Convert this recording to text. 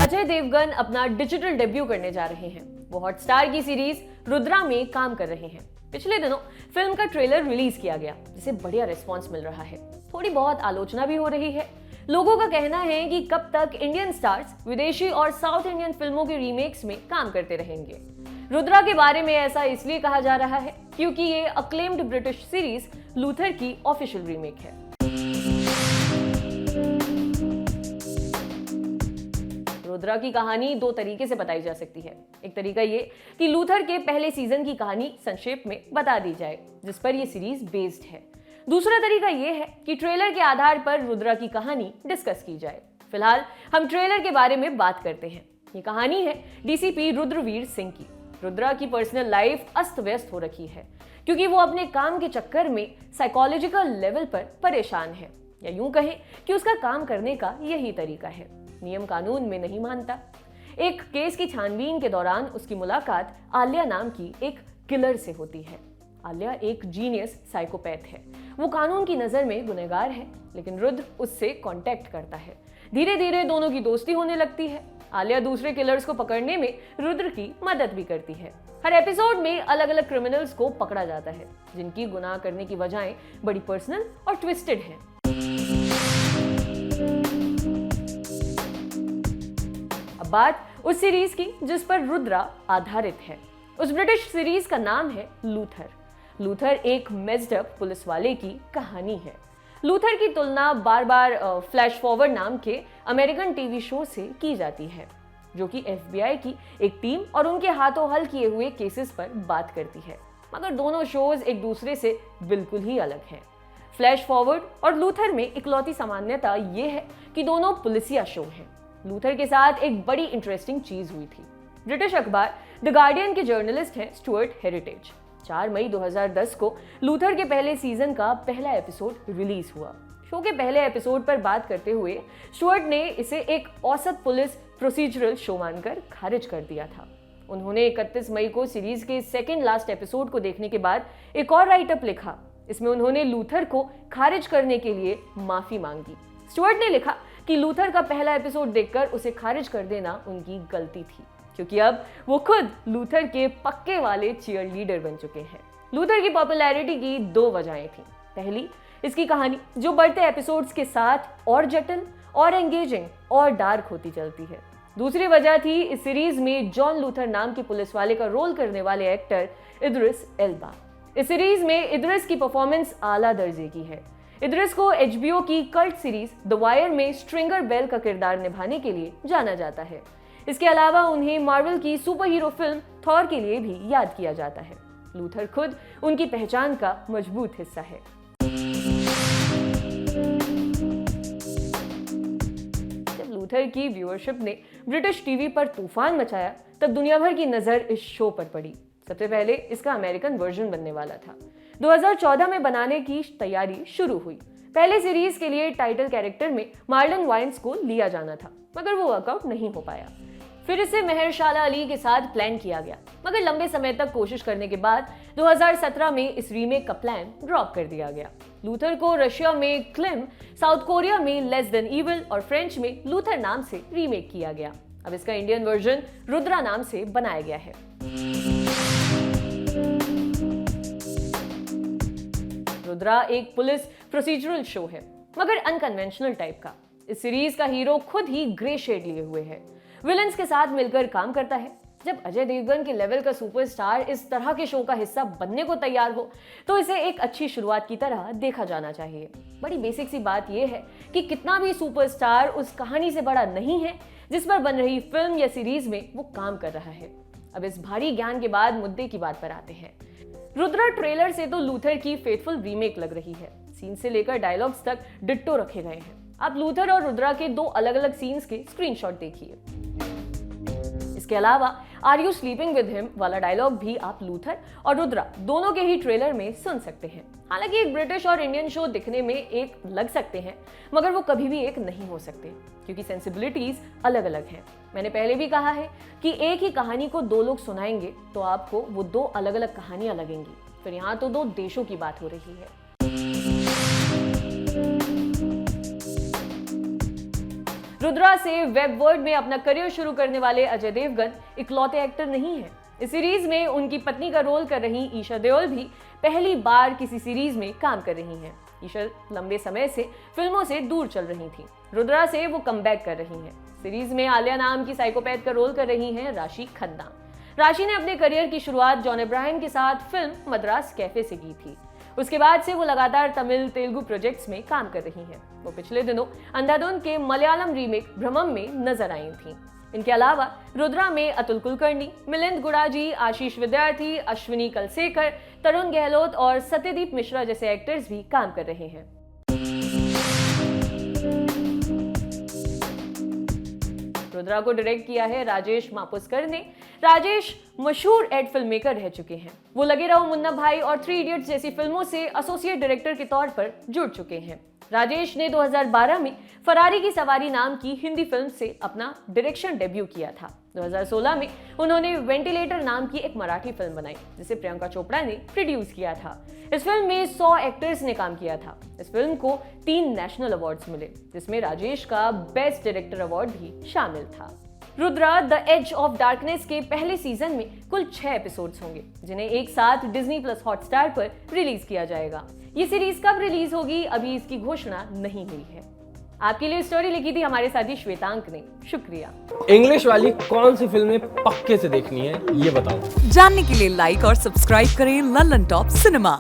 अजय देवगन अपना digital debut करने जा रहे हैं। वो हॉटस्टार की सीरीज रुद्रा में काम कर रहे हैं। पिछले दिनों फिल्म का ट्रेलर रिलीज किया गया, जिसे बढ़िया रिस्पॉन्स मिल रहा है। थोड़ी बहुत आलोचना भी हो रही है। लोगों का कहना है कि कब तक इंडियन स्टार्स विदेशी और साउथ इंडियन फिल्मों के रीमेक्स में काम करते रहेंगे। रुद्रा के बारे में ऐसा इसलिए कहा जा रहा है क्योंकि ये अक्लेम्ड ब्रिटिश सीरीज लूथर की ऑफिशियल रीमेक है। रुद्रा की कहानी दो तरीके से बताई जा सकती है। एक तरीका ये कि लूथर के पहले सीजन की कहानी संक्षेप में बता दी जाए, जिस पर यह सीरीज बेस्ड है। दूसरा तरीका यह है कि ट्रेलर के आधार पर रुद्रा की कहानी डिस्कस की जाए। फिलहाल हम ट्रेलर के बारे में बात करते हैं। ये कहानी है डीसीपी रुद्रवीर सिंह की। रुद्रा की पर्सनल लाइफ अस्त व्यस्त हो रखी है क्योंकि वो अपने काम के चक्कर में साइकोलॉजिकल लेवल पर परेशान है, या यूं कहें कि उसका काम करने का यही तरीका है, नियम कानून में नहीं मानता। एक केस की छानबीन के दौरान उसकी मुलाकात आलिया नाम की एक किलर से होती है। आलिया एक जीनियस साइकोपैथ है। वो कानून की नजर में गुनहगार है, लेकिन रुद्र उससे कांटेक्ट करता है। धीरे धीरे दोनों की दोस्ती होने लगती है। आलिया दूसरे किलर्स को पकड़ने में रुद्र की मदद भी करती है। हर एपिसोड में अलग अलग क्रिमिनल्स को पकड़ा जाता है, जिनकी गुनाह करने की वजहें बड़ी पर्सनल और ट्विस्टेड हैं। अब बात उस सीरीज की जिस पर रुद्रा आधारित है। उस ब्रिटिश सीरीज का नाम है लूथर। लूथर एक मेस्ड अप पुलिस वाले की कहानी है। लूथर की तुलना बार बार फ्लैश फॉरवर्ड नाम के अमेरिकन टीवी शो से की जाती है, जो कि एफबीआई की एक टीम और उनके हाथों हल किए हुए केसेस पर बात करती है। मगर दोनों शोज एक दूसरे से बिल्कुल ही अलग हैं। फ्लैश फॉरवर्ड और लूथर में इकलौती सामान्यता ये है कि दोनों पुलिसिया शो हैं। लूथर के साथ एक बड़ी इंटरेस्टिंग चीज हुई थी। ब्रिटिश अखबार द गार्डियन के जर्नलिस्ट हैं स्टुअर्ट हेरिटेज। 4 मई 2010 को लूथर के पहले सीजन का पहला एपिसोड रिलीज हुआ। शो के पहले एपिसोड पर बात करते हुए स्टुअर्ट ने इसे एक औसत पुलिस प्रोसीजरल शो मानकर खारिज कर दिया था। उन्होंने 31 मई को सीरीज के सेकेंड लास्ट एपिसोड को देखने के बाद एक और राइटअप लिखा। इसमें उन्होंने लूथर को खारिज करने के लिए माफी मांगी। स्टुअर्ट ने लिखा कि लूथर का पहला एपिसोड देखकर उसे खारिज कर देना उनकी गलती थी, क्योंकि अब वो खुद लूथर के पक्के वाले चीयर लीडर बन चुके हैं। लूथर की पॉपुलैरिटी की दो वजहें थी। पहली, इसकी कहानी जो बढ़ते एपिसोड्स के साथ और जटिल और एंगेजिंग और डार्क होती चलती है। दूसरी वजह थी इस सीरीज में जॉन लूथर नाम के पुलिस वाले का रोल करने वाले एक्टर इद्रिस एल्बा। इस सीरीज में इद्रिस की परफॉर्मेंस आला दर्जे की है। इद्रिस को एचबीओ की कल्ट सीरीज द वायर में स्ट्रिंगर बेल का किरदार निभाने के लिए जाना जाता है। इसके अलावा उन्हें मार्वल की सुपर हीरो फिल्म थॉर के लिए भी याद किया जाता है। लूथर खुद उनकी पहचान का मजबूत हिस्सा है। जब लूथर की व्यूअरशिप ने ब्रिटिश टीवी पर तूफान मचाया, तब दुनिया भर की नजर इस शो पर पड़ी। सबसे पहले इसका अमेरिकन वर्जन बनने वाला था। 2014 में बनाने की तैयारी शुरू हुई। पहले सीरीज के लिए टाइटल कैरेक्टर में मार्लन वाइन्स को लिया जाना था, मगर वो वर्कआउट नहीं हो पाया। फिर इसे मेहरशाला अली के साथ प्लान किया गया, मगर लंबे समय तक कोशिश करने के बाद 2017 में इस रीमेक का प्लान ड्रॉप कर दिया गया। लूथर को रशिया में क्लिम, साउथ कोरिया में लेस देन इविल और फ्रेंच में लूथर नाम से रीमेक किया गया। अब इसका इंडियन वर्जन रुद्रा नाम से बनाया गया है। रुद्रा एक पुलिस प्रोसीजरल शो है, मगर अनकन्वेंशनल टाइप का। इस सीरीज का हीरो खुद ही ग्रे शेड लिए हुए है। विलन्स के साथ मिलकर काम करता है। जब अजय देवगन के लेवल का सुपरस्टार इस तरह के शो का हिस्सा बनने को तैयार हो, तो इसे एक अच्छी शुरुआत की तरह देखा जाना चाहिए। बड़ी बेसिक सी बात यह है कि कितना भी सुपरस्टार उस कहानी से बड़ा नहीं है जिस पर बन रही फिल्म या सीरीज में वो काम कर रहा है। अब इस भारी ज्ञान के बाद मुद्दे की बात पर आते हैं। रुद्रा ट्रेलर से तो लूथर की फेथफुल रीमेक लग रही है। सीन से लेकर डायलॉग्स तक डिट्टो रखे गए हैं। आप लूथर और रुद्रा के दो अलग अलग सीन्स के स्क्रीनशॉट देखिए। इसके अलावा are you sleeping with him वाला डायलॉग भी आप लूथर और रुद्रा दोनों के ही ट्रेलर में सुन सकते हैं। हालांकि एक ब्रिटिश और इंडियन शो दिखने में एक लग सकते हैं, मगर वो कभी भी एक नहीं हो सकते, क्योंकि सेंसिबिलिटीज अलग अलग हैं। मैंने पहले भी कहा है कि एक ही कहानी को दो लोग सुनाएंगे तो आपको वो दो अलग अलग कहानियां लगेंगी। फिर यहाँ तो दो देशों की बात हो रही है। रुद्रा से वेब वर्ल्ड में अपना करियर शुरू करने वाले अजय देवगन इकलौते एक्टर नहीं हैं। इस सीरीज में उनकी पत्नी का रोल कर रही ईशा देओल भी पहली बार किसी सीरीज में काम कर रही हैं। ईशा लंबे समय से फिल्मों से दूर चल रही थी। रुद्रा से वो कमबैक कर रही हैं। सीरीज में आलिया नाम की साइकोपैथ का रोल कर रही हैं राशि खन्ना। राशि ने अपने करियर की शुरुआत जॉन अब्राहम के साथ फिल्म मद्रास कैफे से की थी। उसके बाद से वो लगातार तमिल तेलुगु प्रोजेक्ट्स में काम कर रही हैं। वो पिछले दिनों अंधाधुन के मलयालम रीमेक भ्रमम में नजर आई थीं। इनके अलावा रुद्रा में अतुल कुलकर्णी, मिलिंद गुड़ाजी, आशीष विद्यार्थी, अश्विनी कलसेकर, तरुण गहलोत और सत्यदीप मिश्रा जैसे एक्टर्स भी काम कर रहे हैं। रुद्रा को डायरेक्ट किया है राजेश मापुस्कर ने। राजेश मशहूर एड फिल्म मेकर रह चुके हैं। वो लगे रहो मुन्ना भाई और 3 इडियट्स जैसी फिल्मों से एसोसिएट डायरेक्टर के तौर पर जुड़ चुके हैं। राजेश ने 2012 में फरारी की सवारी नाम की हिंदी फिल्म से अपना डायरेक्शन डेब्यू किया था। 2016 में उन्होंने वेंटिलेटर नाम की एक मराठी फिल्म बनाई जिसे प्रियंका चोपड़ा ने प्रोड्यूस किया था। इस फिल्म में 100 एक्टर्स ने काम किया था। इस फिल्म को 3 नेशनल अवार्ड्स मिले जिसमें राजेश का बेस्ट डायरेक्टर अवार्ड भी शामिल था। Rudra the edge of darkness के पहले सीजन में कुल 6 एपिसोड्स होंगे जिन्हें एक साथ डिज्नी प्लस हॉटस्टार पर रिलीज किया जाएगा। ये सीरीज कब रिलीज होगी अभी इसकी घोषणा नहीं हुई है। आपके लिए स्टोरी लिखी थी हमारे साथी श्वेतांक ने। शुक्रिया। इंग्लिश वाली कौन सी फिल्में पक्के से देखनी है ये बताओ। जानने के लिए लाइक और सब्सक्राइब करें लल्लन टॉप सिनेमा।